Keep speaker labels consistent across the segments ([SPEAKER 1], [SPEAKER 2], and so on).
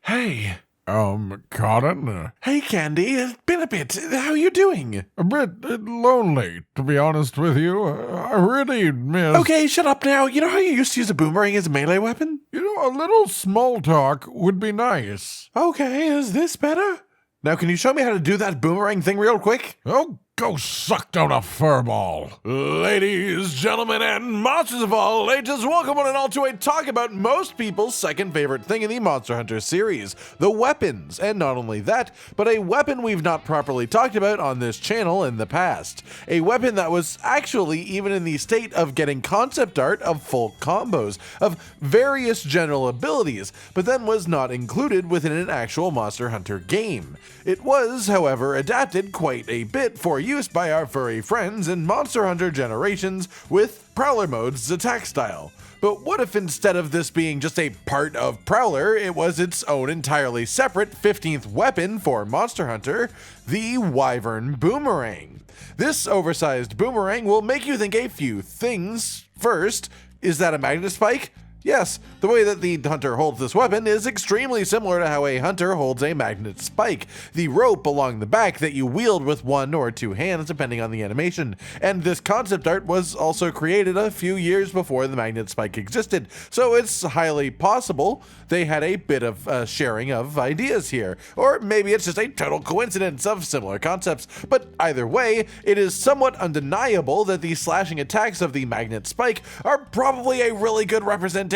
[SPEAKER 1] Hey.
[SPEAKER 2] Cotton?
[SPEAKER 1] Hey, Candy. It's been a bit. How you doing?
[SPEAKER 2] A bit lonely, to be honest with you. I really miss...
[SPEAKER 1] Okay, shut up now. You know how you used to use a boomerang as a melee weapon?
[SPEAKER 2] You know, a little small talk would be nice.
[SPEAKER 1] Okay, is this better? Now, can you show me how to do that boomerang thing real quick?
[SPEAKER 2] Oh, go suck down a furball.
[SPEAKER 1] Ladies, gentlemen, and monsters of all ages, welcome one and all to a talk about most people's second favorite thing in the Monster Hunter series, the weapons. And not only that, but a weapon we've not properly talked about on this channel in the past. A weapon that was actually even in the state of getting concept art of full combos, of various general abilities, but then was not included within an actual Monster Hunter game. It was, however, adapted quite a bit for use by our furry friends in Monster Hunter Generations with Prowler Mode's attack style. But what if instead of this being just a part of Prowler, it was its own entirely separate 15th weapon for Monster Hunter, the Wyvern Boomerang? This oversized boomerang will make you think a few things. First, is that a magnet spike? Yes, the way that the hunter holds this weapon is extremely similar to how a hunter holds a magnet spike, the rope along the back that you wield with one or two hands depending on the animation. And this concept art was also created a few years before the magnet spike existed, so it's highly possible they had a bit of sharing of ideas here. Or maybe it's just a total coincidence of similar concepts, but either way, it is somewhat undeniable that the slashing attacks of the magnet spike are probably a really good representation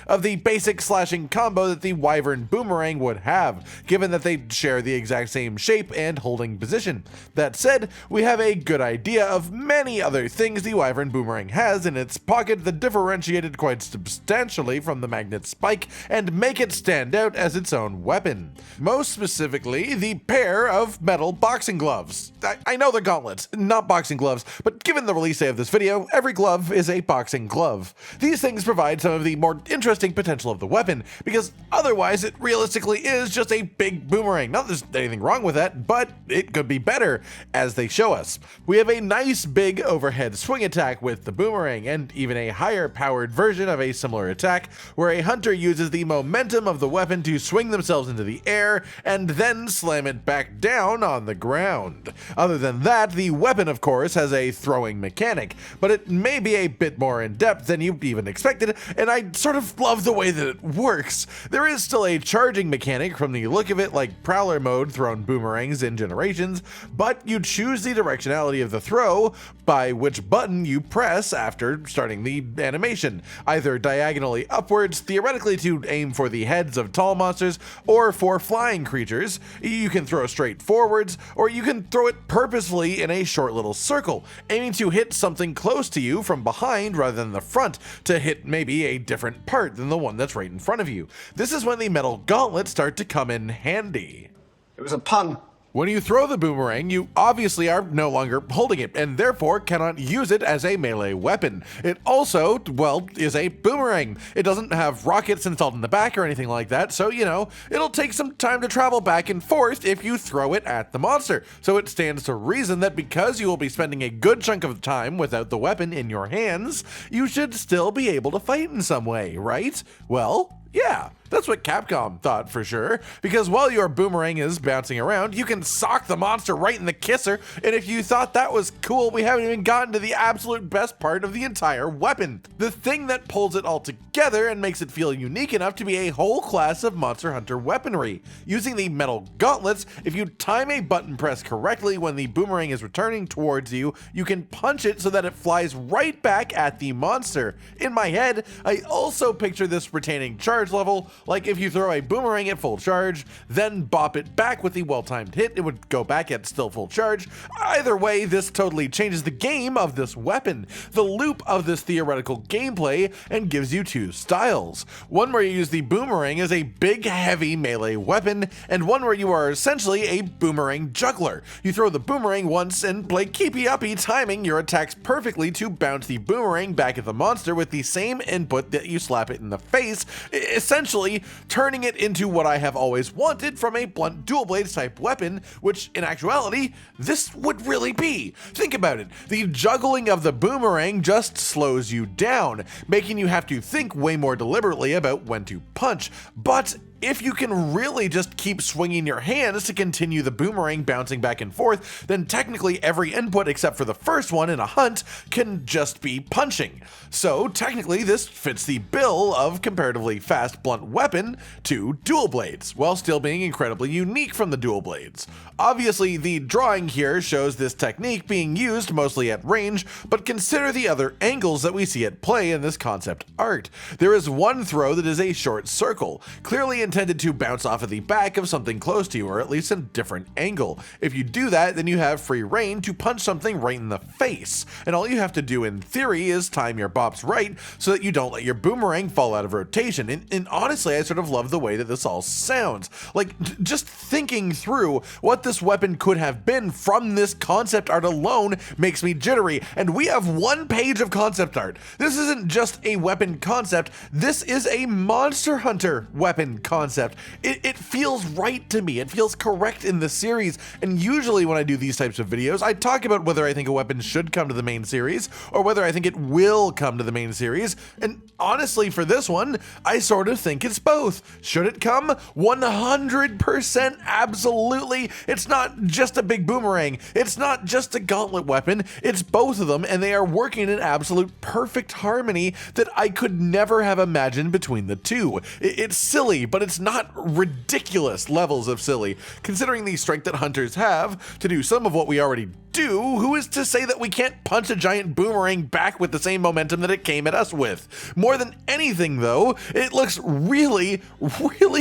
[SPEAKER 1] of the basic slashing combo that the Wyvern Boomerang would have, given that they share the exact same shape and holding position. That said, we have a good idea of many other things the Wyvern Boomerang has in its pocket that differentiate it quite substantially from the magnet spike and make it stand out as its own weapon. Most specifically, the pair of metal boxing gloves. I know they're gauntlets, not boxing gloves, but given the release day of this video, every glove is a boxing glove. These things provide some of the more interesting potential of the weapon, because otherwise it realistically is just a big boomerang. Not that there's anything wrong with that, but it could be better, as they show us. We have a nice big overhead swing attack with the boomerang, and even a higher powered version of a similar attack, where a hunter uses the momentum of the weapon to swing themselves into the air, and then slam it back down on the ground. Other than that, the weapon of course has a throwing mechanic, but it may be a bit more in depth than you even expected, and I sort of love the way that it works. There is still a charging mechanic from the look of it, like Prowler mode thrown boomerangs in Generations, but you choose the directionality of the throw by which button you press after starting the animation, either diagonally upwards, theoretically to aim for the heads of tall monsters, or for flying creatures. You can throw straight forwards, or you can throw it purposefully in a short little circle, aiming to hit something close to you from behind rather than the front, to hit maybe a different part than the one that's right in front of you. This is when the metal gauntlets start to come in handy.
[SPEAKER 3] It was a pun.
[SPEAKER 1] When you throw the boomerang, you obviously are no longer holding it, and therefore cannot use it as a melee weapon. It also, well, is a boomerang. It doesn't have rockets installed in the back or anything like that, so, you know, it'll take some time to travel back and forth if you throw it at the monster. So it stands to reason that because you will be spending a good chunk of time without the weapon in your hands, you should still be able to fight in some way, right? Well, yeah, that's what Capcom thought for sure, because while your boomerang is bouncing around, you can sock the monster right in the kisser, and if you thought that was cool, we haven't even gotten to the absolute best part of the entire weapon. The thing that pulls it all together and makes it feel unique enough to be a whole class of Monster Hunter weaponry. Using the metal gauntlets, if you time a button press correctly when the boomerang is returning towards you, you can punch it so that it flies right back at the monster. In my head, I also picture this retaining charge level, like if you throw a boomerang at full charge, then bop it back with the well-timed hit, it would go back at still full charge. Either way, this totally changes the game of this weapon, the loop of this theoretical gameplay, and gives you two styles. One where you use the boomerang as a big, heavy melee weapon, and one where you are essentially a boomerang juggler. You throw the boomerang once and play keepy-uppy, timing your attacks perfectly to bounce the boomerang back at the monster with the same input that you slap it in the face, essentially turning it into what I have always wanted from a blunt dual blades type weapon, which in actuality, this would really be. Think about it. The juggling of the boomerang just slows you down, making you have to think way more deliberately about when to punch, but If you can really just keep swinging your hands to continue the boomerang bouncing back and forth, then technically every input except for the first one in a hunt can just be punching. So technically this fits the bill of comparatively fast blunt weapon to dual blades, while still being incredibly unique from the dual blades. Obviously the drawing here shows this technique being used mostly at range, but consider the other angles that we see at play in this concept art. There is one throw that is a short circle, clearly intended to bounce off of the back of something close to you, or at least a different angle. If you do that, then you have free reign to punch something right in the face, and all you have to do in theory is time your bops right so that you don't let your boomerang fall out of rotation. And honestly, I sort of love the way that this all sounds. Like, just thinking through what this weapon could have been from this concept art alone makes me jittery, and we have one page of concept art. This isn't just a weapon concept, this is a Monster Hunter weapon concept. It feels right to me, it feels correct in the series, and usually when I do these types of videos, I talk about whether I think a weapon should come to the main series, or whether I think it will come to the main series, and honestly for this one, I sort of think it's both. Should it come? 100% absolutely. It's not just a big boomerang, it's not just a gauntlet weapon, it's both of them, and they are working in absolute perfect harmony that I could never have imagined between the two. It's silly, but it's not ridiculous levels of silly. Considering the strength that hunters have to do some of what we already do, who is to say that we can't punch a giant boomerang back with the same momentum that it came at us with? More than anything though, it looks really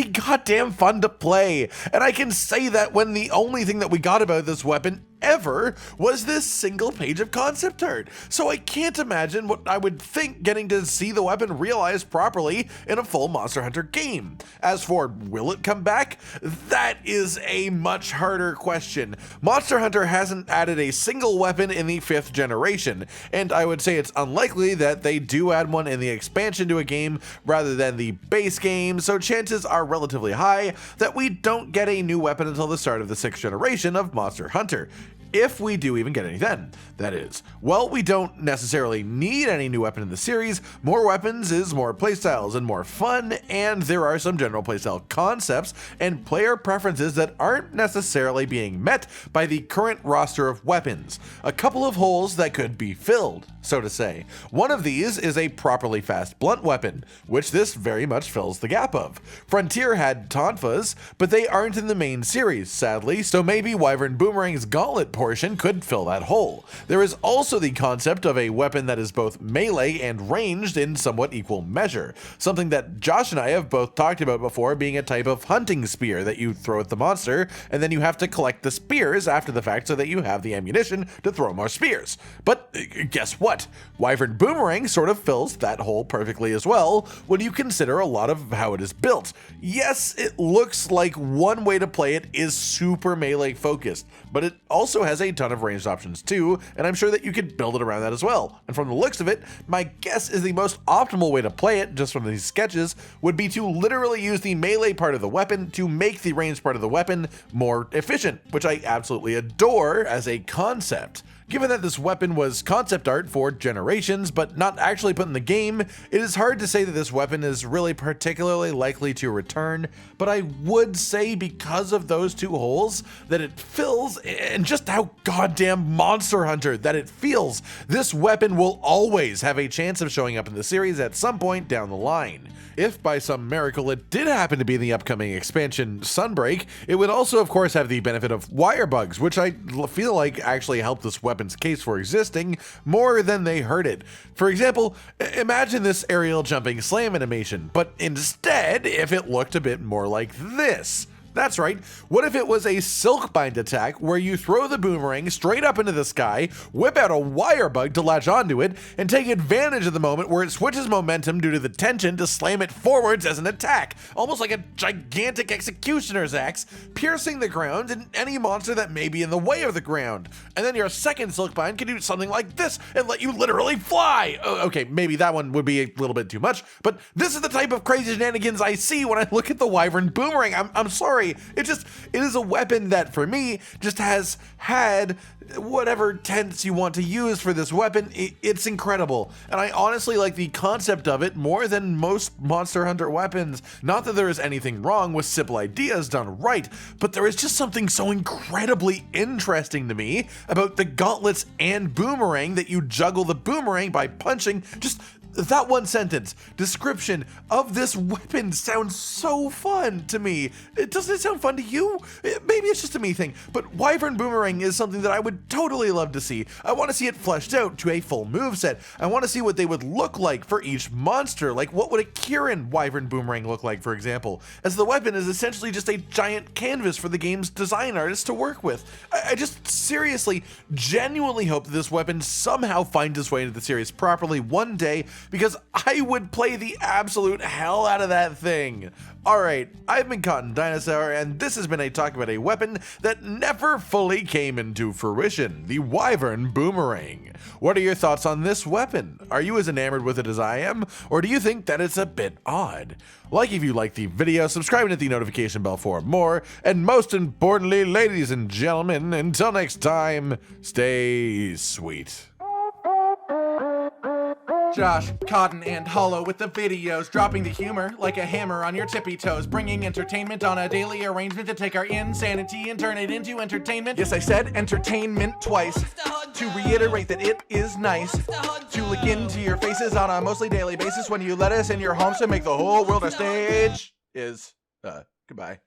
[SPEAKER 1] goddamn fun to play. And I can say that when the only thing that we got about this weapon ever was this single page of concept art. So I can't imagine what I would think getting to see the weapon realized properly in a full Monster Hunter game. As for will it come back? That is a much harder question. Monster Hunter hasn't added a single weapon in the 5th generation, and I would say it's unlikely that they do add one in the expansion to a game rather than the base game, so chances are relatively high that we don't get a new weapon until the start of the 6th generation of Monster Hunter. If we do even get any then, that is. Well, we don't necessarily need any new weapon in the series. More weapons is more playstyles and more fun, and there are some general playstyle concepts and player preferences that aren't necessarily being met by the current roster of weapons. A couple of holes that could be filled, so to say. One of these is a properly fast blunt weapon, which this very much fills the gap of. Frontier had tonfas, but they aren't in the main series, sadly, so maybe Wyvern Boomerang's gauntlet portion could fill that hole. There is also the concept of a weapon that is both melee and ranged in somewhat equal measure, something that Josh and I have both talked about before being a type of hunting spear that you throw at the monster, and then you have to collect the spears after the fact so that you have the ammunition to throw more spears. But guess what? Wyvern Boomerang sort of fills that hole perfectly as well when you consider a lot of how it is built. Yes, it looks like one way to play it is super melee focused, but it also has a ton of ranged options too, and I'm sure that you could build it around that as well. And from the looks of it, my guess is the most optimal way to play it, just from these sketches, would be to literally use the melee part of the weapon to make the ranged part of the weapon more efficient, which I absolutely adore as a concept. Given that this weapon was concept art for generations, but not actually put in the game, it is hard to say that this weapon is really particularly likely to return, but I would say because of those two holes that it fills, and just how goddamn Monster Hunter that it feels, this weapon will always have a chance of showing up in the series at some point down the line. If by some miracle it did happen to be in the upcoming expansion Sunbreak, it would also of course have the benefit of wire bugs, which I feel like actually help this weapon's case for existing more than they hurt it. For example, imagine this aerial jumping slam animation, but instead if it looked a bit more like this. That's right, what if it was a silk bind attack where you throw the boomerang straight up into the sky, whip out a wire bug to latch onto it, and take advantage of the moment where it switches momentum due to the tension to slam it forwards as an attack, almost like a gigantic executioner's axe, piercing the ground and any monster that may be in the way of the ground. And then your second silk bind can do something like this and let you literally fly. Okay, maybe that one would be a little bit too much, but this is the type of crazy shenanigans I see when I look at the Wyvern Boomerang. I'm sorry. sorry. It is a weapon that for me just has had whatever tense you want to use for this weapon. It's incredible. And I honestly like the concept of it more than most Monster Hunter weapons. Not that there is anything wrong with simple ideas done right, but there is just something so incredibly interesting to me about the gauntlets and boomerang that you juggle the boomerang by punching. Just that one sentence description of this weapon sounds so fun to me. Doesn't it sound fun to you? Maybe it's just a me thing, but Wyvern Boomerang is something that I would totally love to see. I want to see it fleshed out to a full moveset. I want to see what they would look like for each monster. Like, what would a Kieran Wyvern Boomerang look like, for example? As the weapon is essentially just a giant canvas for the game's design artists to work with. I just seriously, genuinely hope that this weapon somehow finds its way into the series properly one day, because I would play the absolute hell out of that thing. Alright, I've been Cotton Dinosaur, and this has been a talk about a weapon that never fully came into fruition, the Wyvern Boomerang. What are your thoughts on this weapon? Are you as enamored with it as I am, or do you think that it's a bit odd? Like if you liked the video, subscribe and hit the notification bell for more, and most importantly, ladies and gentlemen, until next time, stay sweet.
[SPEAKER 3] Josh, Cotton, and Hollow with the videos, dropping the humor like a hammer on your tippy toes, bringing entertainment on a daily arrangement to take our insanity and turn it into entertainment. Yes, I said entertainment twice, to reiterate that it is nice to look into your faces on a mostly daily basis when you let us in your homes to make the whole world a stage. Goodbye.